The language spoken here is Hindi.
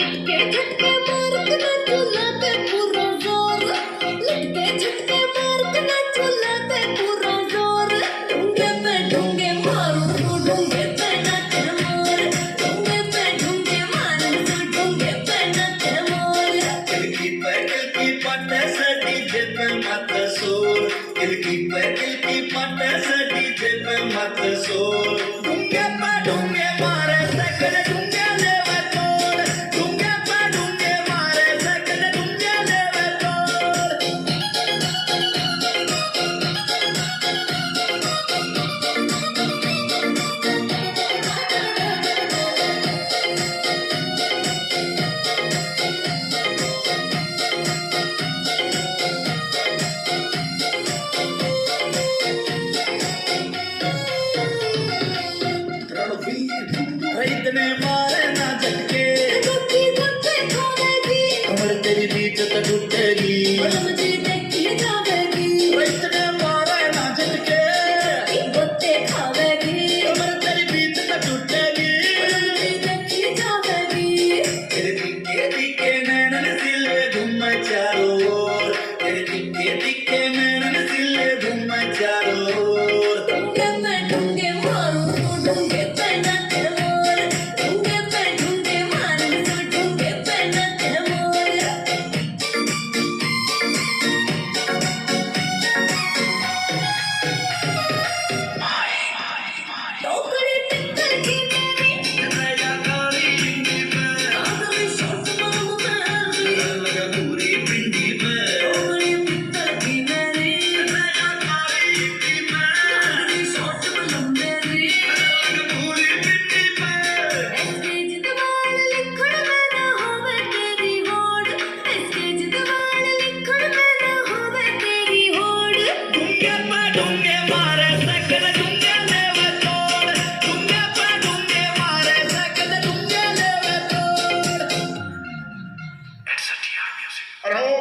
लटके झटके मार के ना झूलाते पूरा जोर, लटके झटके मार के ना झूलाते पूरा जोर। ढूंगे पे ढूंगे मारू तू ढूंगे पे नाचे मोर, ढूंगे पे ढूंगे मारू तू ढूंगे पे नाचे मोर। किलकी पाट्याचा डीजे पे मात सोर, किलकी पाट्याचा डीजे पे मात सोर। ढुंगे पे ढुंगे मारे सकल ढुंगे लेवे तोड़, ढुंगे पे ढुंगे मारे सकल ढुंगे लेवे तोड़। रणवीर इतने मारे